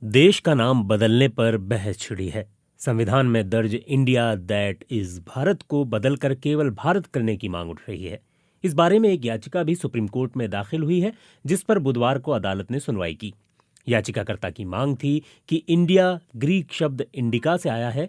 देश का नाम बदलने पर बहस छिड़ी है। संविधान में दर्ज इंडिया दैट इज भारत को बदलकर केवल भारत करने की मांग उठ रही है। इस बारे में एक याचिका भी सुप्रीम कोर्ट में दाखिल हुई है, जिस पर बुधवार को अदालत ने सुनवाई की। याचिकाकर्ता की मांग थी कि इंडिया ग्रीक शब्द इंडिका से आया है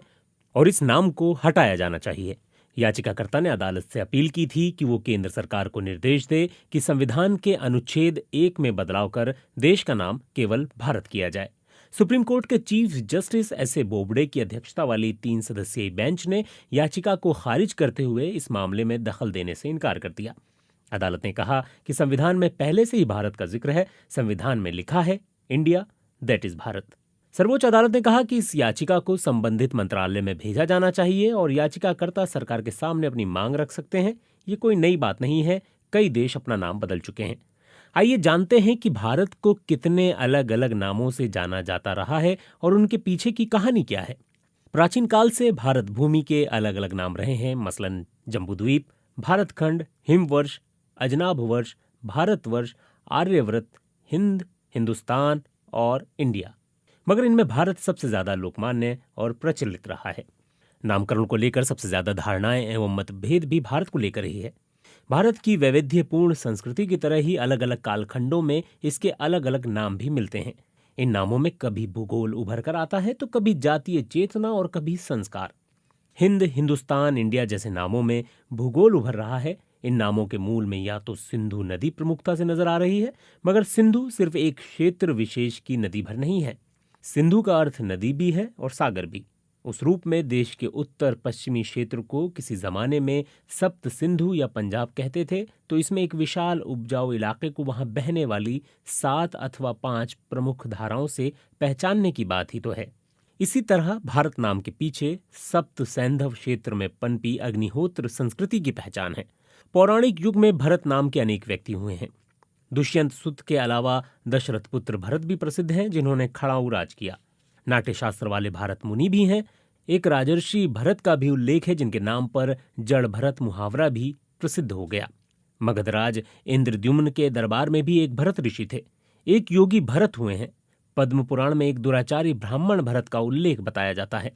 और इस नाम को हटाया जाना चाहिए। याचिकाकर्ता ने अदालत से अपील की थी कि वो केंद्र सरकार को निर्देश दे कि संविधान के अनुच्छेद 1 में बदलाव कर देश का नाम केवल भारत किया जाए। सुप्रीम कोर्ट के chief justice S A Bobde की अध्यक्षता वाली 3 सदस्यीय बेंच ने याचिका को खारिज करते हुए इस मामले में दखल देने से इनकार कर दिया। अदालत ने कहा कि संविधान में पहले से ही भारत का जिक्र है। संविधान में लिखा है इंडिया दैट इज भारत। सर्वोच्च अदालत ने कहा कि इस याचिका को संबंधित मंत्रालय में भेजा जाना चाहिए और याचिकाकर्ता सरकार के सामने अपनी मांग रख सकते हैं। ये कोई नई बात नहीं है, कई देश अपना नाम बदल चुके हैं। आइए जानते हैं कि भारत को कितने अलग अलग नामों से जाना जाता रहा है और उनके पीछे की कहानी क्या है। प्राचीन काल से भारत भूमि के अलग अलग नाम रहे हैं, मसलन जम्बूद्वीप, भारतखंड, हिमवर्ष, अजनाभ वर्ष, भारतवर्ष, आर्यव्रत, हिंद, हिंदुस्तान और इंडिया। मगर इनमें भारत सबसे ज्यादा लोकमान्य और प्रचलित रहा है। नामकरण को लेकर सबसे ज्यादा धारणाएं एवं मतभेद भी भारत को लेकर ही है। भारत की वैविध्यपूर्ण संस्कृति की तरह ही अलग अलग कालखंडों में इसके अलग अलग नाम भी मिलते हैं। इन नामों में कभी भूगोल उभर कर आता है तो कभी जातीय चेतना और कभी संस्कार। हिंद, हिंदुस्तान, इंडिया जैसे नामों में भूगोल उभर रहा है। इन नामों के मूल में या तो सिंधु नदी प्रमुखता से नजर आ रही है, मगर सिंधु सिर्फ एक क्षेत्र विशेष की नदी भर नहीं है। सिंधु का अर्थ नदी भी है और सागर भी। उस रूप में देश के उत्तर पश्चिमी क्षेत्र को किसी जमाने में सप्त सिंधु या पंजाब कहते थे, तो इसमें एक विशाल उपजाऊ इलाके को वहां बहने वाली 7 अथवा 5 प्रमुख धाराओं से पहचानने की बात ही तो है। इसी तरह भारत नाम के पीछे सप्त सैंधव क्षेत्र में पनपी अग्निहोत्र संस्कृति की पहचान है। पौराणिक युग में भरत नाम के अनेक व्यक्ति हुए हैं। दुष्यंत सुत के अलावा दशरथ पुत्र भरत भी प्रसिद्ध हैं, जिन्होंने खड़ाऊ राज किया। नाट्यशास्त्र वाले भारत मुनि भी हैं। एक राजर्षि भरत का भी उल्लेख है, जिनके नाम पर जड़ भरत मुहावरा भी प्रसिद्ध हो गया। मगधराज इंद्रद्युम्न के दरबार में भी एक भरत ऋषि थे। एक योगी भरत हुए हैं। पद्म पुराण में एक दुराचारी ब्राह्मण भरत का उल्लेख बताया जाता है।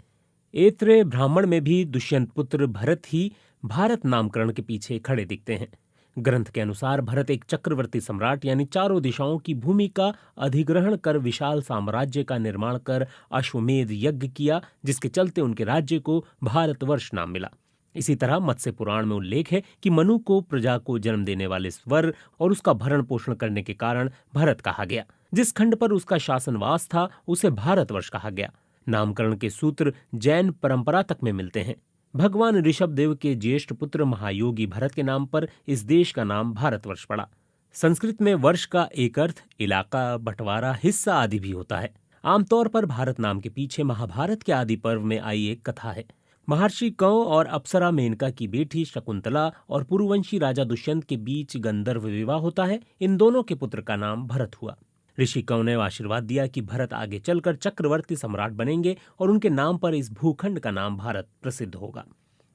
ऐत्रेय ब्राह्मण में भी दुष्यंत पुत्र भरत ही भारत नामकरण के पीछे खड़े दिखते हैं। ग्रंथ के अनुसार भरत एक चक्रवर्ती सम्राट यानी चारों दिशाओं की भूमि का अधिग्रहण कर विशाल साम्राज्य का निर्माण कर अश्वमेध यज्ञ किया, जिसके चलते उनके राज्य को भारतवर्ष नाम मिला। इसी तरह मत्स्य पुराण में उल्लेख है कि मनु को प्रजा को जन्म देने वाले स्वर और उसका भरण पोषण करने के कारण भरत कहा गया। जिस खंड पर उसका शासनवास था उसे भारतवर्ष कहा गया। नामकरण के सूत्र जैन परंपरा तक में मिलते हैं। भगवान ऋषभ देव के ज्येष्ठ पुत्र महायोगी भरत के नाम पर इस देश का नाम भारतवर्ष पड़ा। संस्कृत में वर्ष का एक अर्थ इलाका, बंटवारा, हिस्सा आदि भी होता है। आमतौर पर भारत नाम के पीछे महाभारत के आदि पर्व में आई एक कथा है। महर्षि कंव और अप्सरा मेनका की बेटी शकुंतला और पुरुवंशी राजा दुष्यंत के बीच गंधर्व विवाह होता है। इन दोनों के पुत्र का नाम भरत हुआ। ऋषि कंव ने आशीर्वाद दिया कि भरत आगे चलकर चक्रवर्ती सम्राट बनेंगे और उनके नाम पर इस भूखंड का नाम भारत प्रसिद्ध होगा।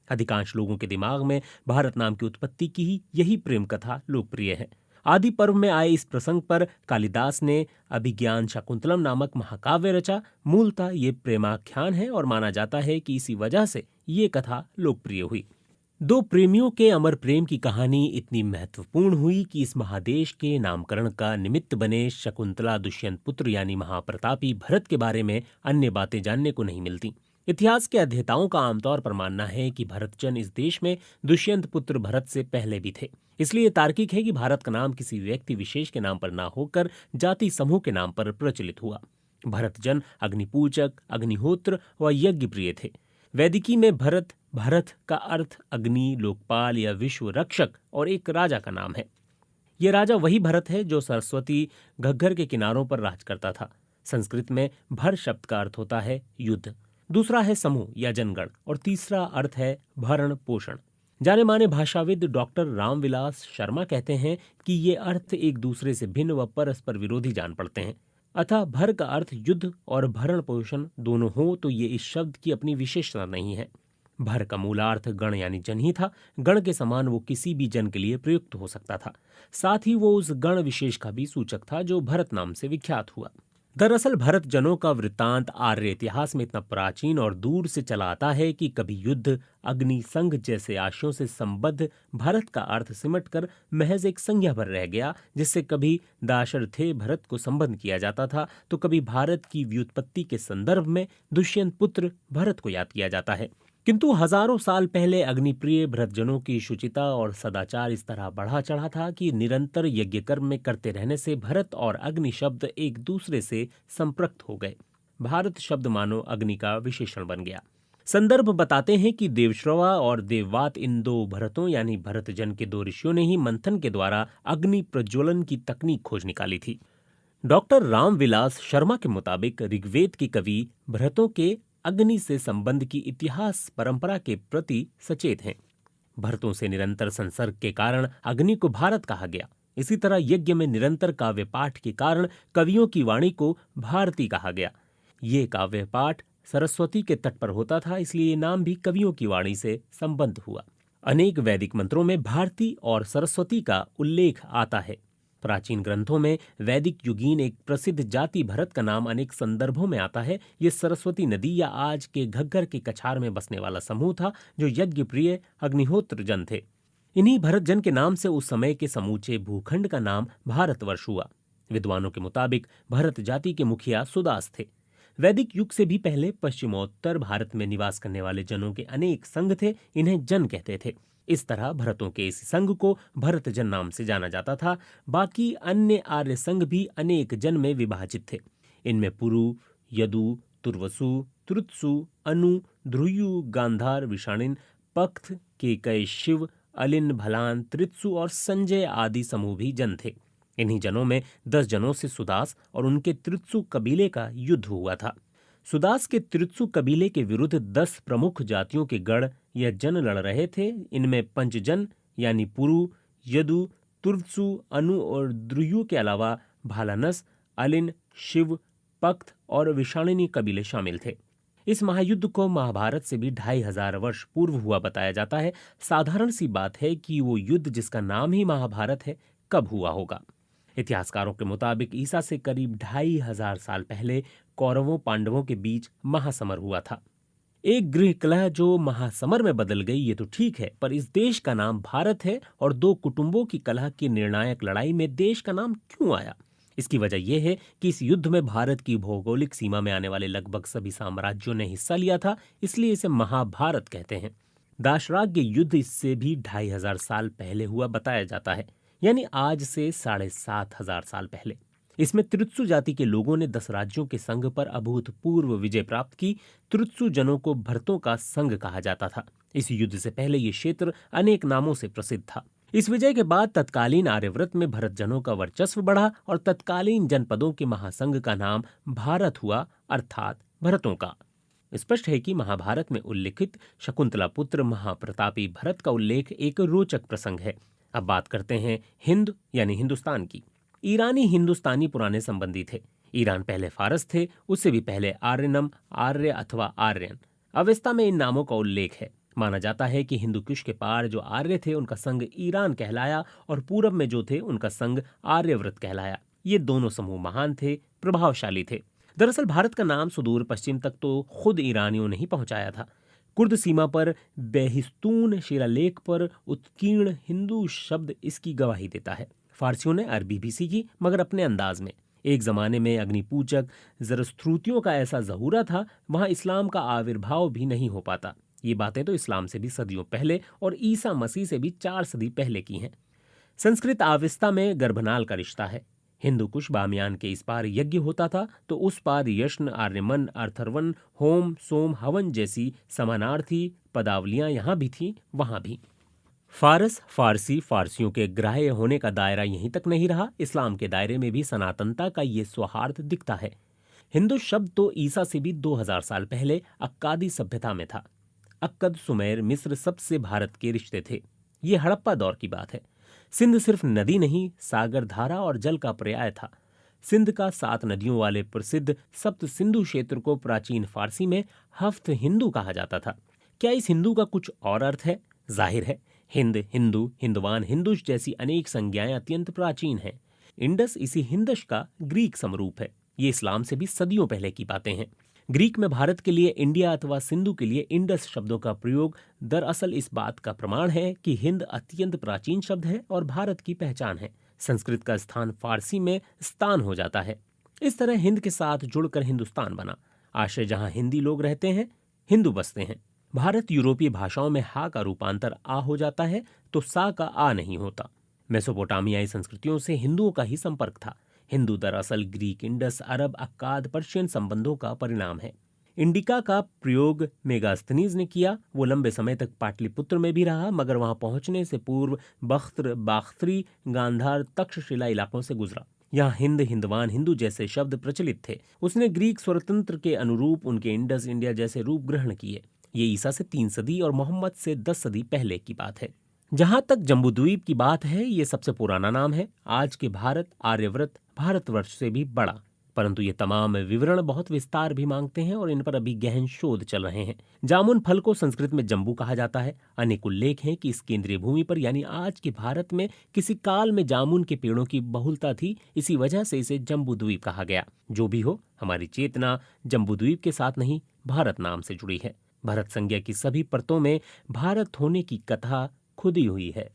अधिकांश लोगों के दिमाग में भारत नाम की उत्पत्ति की ही यही प्रेम कथा लोकप्रिय है। आदि पर्व में आए इस प्रसंग पर कालिदास ने अभिज्ञान शाकुंतलम नामक महाकाव्य रचा। मूलतः ये प्रेमाख्यान है और माना जाता है कि इसी वजह से ये कथा लोकप्रिय हुई। दो प्रेमियों के अमर प्रेम की कहानी इतनी महत्वपूर्ण हुई कि इस महादेश के नामकरण का निमित्त बने शकुंतला दुष्यंत पुत्र यानी महाप्रतापी भरत के बारे में अन्य बातें जानने को नहीं मिलती। इतिहास के अध्येताओं का आमतौर पर मानना है कि भरतजन इस देश में दुष्यंत पुत्र भरत से पहले भी थे। इसलिए तार्किक है कि भारत का नाम किसी व्यक्ति विशेष के नाम पर न होकर जाति समूह के नाम पर प्रचलित हुआ। भरतजन अग्निपूजक, अग्निहोत्र व यज्ञ प्रिय थे। वैदिकी में भरत का अर्थ अग्नि, लोकपाल या विश्व रक्षक और एक राजा का नाम है। यह राजा वही भरत है जो सरस्वती घग्गर के किनारों पर राज करता था। संस्कृत में भर शब्द का अर्थ होता है युद्ध, दूसरा है समूह या जनगण और तीसरा अर्थ है भरण पोषण। जाने माने भाषाविद डॉक्टर रामविलास शर्मा कहते हैं कि ये अर्थ एक दूसरे से भिन्न व परस्पर विरोधी जान पड़ते हैं। अतः भर का अर्थ युद्ध और भरण पोषण दोनों हो तो ये इस शब्द की अपनी विशेषता नहीं है। भर का मूलार्थ गण यानी जन ही था। गण के समान वो किसी भी जन के लिए प्रयुक्त हो सकता था। साथ ही वो उस गण विशेष का भी सूचक था जो भरत नाम से विख्यात हुआ। दरअसल भरत जनों का वृत्तांत आर्य इतिहास में इतना प्राचीन और दूर से चला आता है कि कभी युद्ध, अग्नि, संघ जैसे आशयों से संबद्ध भारत का अर्थ सिमटकर महज एक संज्ञा भर रह गया, जिससे कभी दाशरथे भरत को संबद्ध किया जाता था तो कभी भारत की व्युत्पत्ति के संदर्भ में दुष्यंत पुत्र भरत को याद किया जाता है। किंतु हजारों साल पहले अग्निप्रिय भरतजनों की शुचिता और सदाचार इस तरह बढ़ा चढ़ा था कि निरंतर यज्ञ कर्म में करते रहने से भरत और अग्नि शब्द एक दूसरे से संपृक्त हो गए। भारत शब्द मानो अग्नि का विशेषण बन गया। संदर्भ बताते हैं कि देवश्रवा और देववात इन दो भरतों यानी भरतजन के दो ऋषियों ने ही मंथन के द्वारा अग्नि प्रज्वलन की तकनीक खोज निकाली थी। डॉक्टर रामविलास शर्मा के मुताबिक ऋग्वेद के कवि भरतों के अग्नि से संबंध की इतिहास परंपरा के प्रति सचेत हैं। भरतों से निरंतर संसर्ग के कारण अग्नि को भारत कहा गया। इसी तरह यज्ञ में निरंतर काव्य पाठ के कारण कवियों की वाणी को भारती कहा गया। ये काव्य पाठ सरस्वती के तट पर होता था, इसलिए ये नाम भी कवियों की वाणी से संबद्ध हुआ। अनेक वैदिक मंत्रों में भारती और सरस्वती का उल्लेख आता है। प्राचीन ग्रंथों में वैदिक युगीन एक प्रसिद्ध जाति भरत का नाम अनेक संदर्भों में आता है। ये सरस्वती नदी या आज के घग्गर के कछार में बसने वाला समूह था जो यज्ञ प्रिय अग्निहोत्र जन थे। इन्हीं भरत जन के नाम से उस समय के समूचे भूखंड का नाम भारतवर्ष हुआ। विद्वानों के मुताबिक भरत जाति के मुखिया सुदास थे। वैदिक युग से भी पहले पश्चिमोत्तर भारत में निवास करने वाले जनों के अनेक संघ थे, इन्हें जन कहते थे। इस तरह भरतों के इस संघ को भरत जन नाम से जाना जाता था। बाकी अन्य आर्य संघ भी अनेक जन में विभाजित थे। इनमें पुरु, यदु, तुर्वसु, तुरुत्सु, अनु, ध्रुयु, गांधार, विषाणिन, पख्त, केकय, शिव, अलिन, भलान, त्रित्सु और संजय आदि समूह भी जन थे। इन्हीं जनों में 10 जनों से सुदास और उनके त्रित्सु कबीले का युद्ध हुआ था। सुदास के त्रित्सु कबीले के विरुद्ध 10 प्रमुख जातियों के गण या जन लड़ रहे थे। इनमें पंचजन यानी पुरु, यदु, तुर्त्सु, अनु और द्रुयु के अलावा भालानस, अलिन, शिव, पख्त और विषाणिनी कबीले शामिल थे। इस महायुद्ध को महाभारत से भी 2500 वर्ष पूर्व हुआ बताया जाता है। साधारण सी बात है कि वो युद्ध जिसका नाम ही महाभारत है कब हुआ होगा। इतिहासकारों के मुताबिक ईसा से करीब 2500 साल पहले कौरवों पांडवों के बीच महासमर हुआ था। एक गृह कलह जो महासमर में बदल गई ये तो ठीक है, पर इस देश का नाम भारत है और दो कुटुंबों की कलह की निर्णायक लड़ाई में देश का नाम क्यों आया? इसकी वजह यह है कि इस युद्ध में भारत की भौगोलिक सीमा में आने वाले लगभग सभी साम्राज्यों ने हिस्सा लिया था, इसलिए इसे महाभारत कहते हैं। दाशराग्य युद्ध इससे भी 2500 साल पहले हुआ बताया जाता है, यानी आज से 7500 साल पहले। इसमें त्रित्सु जाति के लोगों ने 10 राज्यों के संघ पर अभूतपूर्व विजय प्राप्त की। त्रित्सु जनों को भरतों का संघ कहा जाता था। इस युद्ध से पहले ये क्षेत्र अनेक नामों से प्रसिद्ध था। इस विजय के बाद तत्कालीन आर्यव्रत में भरत जनों का वर्चस्व बढ़ा और तत्कालीन जनपदों के महासंघ का नाम भारत हुआ, अर्थात भरतों का। स्पष्ट है कि महाभारत में उल्लिखित शकुंतला पुत्र महाप्रतापी भरत का उल्लेख एक रोचक प्रसंग है। अब बात करते हैं हिंद यानी हिंदुस्तान की। ईरानी हिंदुस्तानी पुराने संबंधी थे। ईरान पहले फारस थे, उससे भी पहले आर्यनम, आर्य अथवा आर्यन। अवेस्ता में इन नामों का उल्लेख है। माना जाता है कि हिंदू कुश के पार जो आर्य थे उनका संघ ईरान कहलाया और पूरब में जो थे उनका संघ आर्यव्रत कहलाया। ये दोनों समूह महान थे, प्रभावशाली थे। दरअसल भारत का नाम सुदूर पश्चिम तक तो खुद ईरानियों ने ही पहुंचाया था। कुर्द सीमा पर बेहिस्तून शिलालेख पर उत्कीर्ण हिंदू शब्द इसकी गवाही देता है। फारसियों ने अरबी भी सीखी, मगर अपने अंदाज में। एक जमाने में अग्निपूजक ज़रस्थ्रूतियों का ऐसा ज़हूरा था, वहां इस्लाम का आविर्भाव भी नहीं हो पाता। ये बातें तो इस्लाम से भी सदियों पहले और ईसा मसीह से भी 4 सदी पहले की हैं। संस्कृत आविस्ता में गर्भनाल का रिश्ता है। हिंदू कुश बामियान के इस पार यज्ञ होता था तो उस पार यश्न, आर्यमन, अर्थर्वन, होम, सोम, हवन जैसी समानार्थी पदावलियां यहां भी थीं, वहां भी। फारस, फारसी, फारसियों के ग्राह्य होने का दायरा यहीं तक नहीं रहा। इस्लाम के दायरे में भी सनातनता का ये सौहार्द दिखता है। हिंदू शब्द तो ईसा से भी 2000 साल पहले अक्कादी सभ्यता में था। अक्कद, सुमेर, मिस्र सबसे भारत के रिश्ते थे। ये हड़प्पा दौर की बात है। सिंध सिर्फ नदी नहीं, सागर, धारा और जल का पर्याय था। सिंध का 7 नदियों वाले प्रसिद्ध सप्त सिंधु क्षेत्र को प्राचीन फारसी में हफ्त हिंदू कहा जाता था। क्या इस हिंदू का कुछ और अर्थ है? जाहिर है, हिंद, हिंदू, हिंदवान, हिंदुश जैसी अनेक संज्ञाएं अत्यंत प्राचीन हैं। इंडस इसी हिंदश का ग्रीक समरूप है। ये इस्लाम से भी सदियों पहले की बातें हैं। ग्रीक में भारत के लिए इंडिया अथवा सिंधु के लिए इंडस शब्दों का प्रयोग दरअसल इस बात का प्रमाण है कि हिंद अत्यंत प्राचीन शब्द है और भारत की पहचान है। संस्कृत का स्थान फारसी में स्थान हो जाता है। इस तरह हिंद के साथ जुड़कर हिंदुस्तान बना। आशय जहां हिंदी लोग रहते हैं, हिंदू बसते हैं। भारत यूरोपीय भाषाओं में हा का रूपांतर आ हो जाता है तो सा का आ नहीं होता। मेसोपोटामियाई संस्कृतियों से हिंदुओं का ही संपर्क था। हिंदू दरअसल ग्रीक, इंडस, अरब, अक्काद, पर्शियन संबंधों का परिणाम है। इंडिका का प्रयोग मेगास्थनीज ने किया। वो लंबे समय तक पाटलिपुत्र में भी रहा, मगर वहां पहुंचने से पूर्व बख्तर, बाख्तरी, गांधार, तक्षशिला इलाकों से गुजरा। यहाँ हिंद, हिंदवान, हिंदू जैसे शब्द प्रचलित थे। उसने ग्रीक स्वरतंत्र के अनुरूप उनके इंडस, इंडिया जैसे रूप ग्रहण किए। ये ईसा से 3 सदी और मोहम्मद से 10 सदी पहले की बात है। जहां तक जम्बूद्वीप की बात है, ये सबसे पुराना नाम है। आज के भारत, आर्यव्रत, भारतवर्ष से भी बड़ा। परंतु ये तमाम विवरण बहुत विस्तार भी मांगते हैं और इन पर अभी गहन शोध चल रहे हैं। जामुन फल को संस्कृत में जम्बू कहा जाता है। अनेक उल्लेख हैं कि इस केंद्रीय भूमि पर यानी आज के भारत में किसी काल में जामुन के पेड़ों की बहुलता थी। इसी वजह से इसे जम्बूद्वीप कहा गया। जो भी हो, हमारी चेतना जम्बूद्वीप के साथ नहीं, भारत नाम से जुड़ी है। भरत संज्ञा की सभी परतों में भारत होने की कथा खुदी हुई है।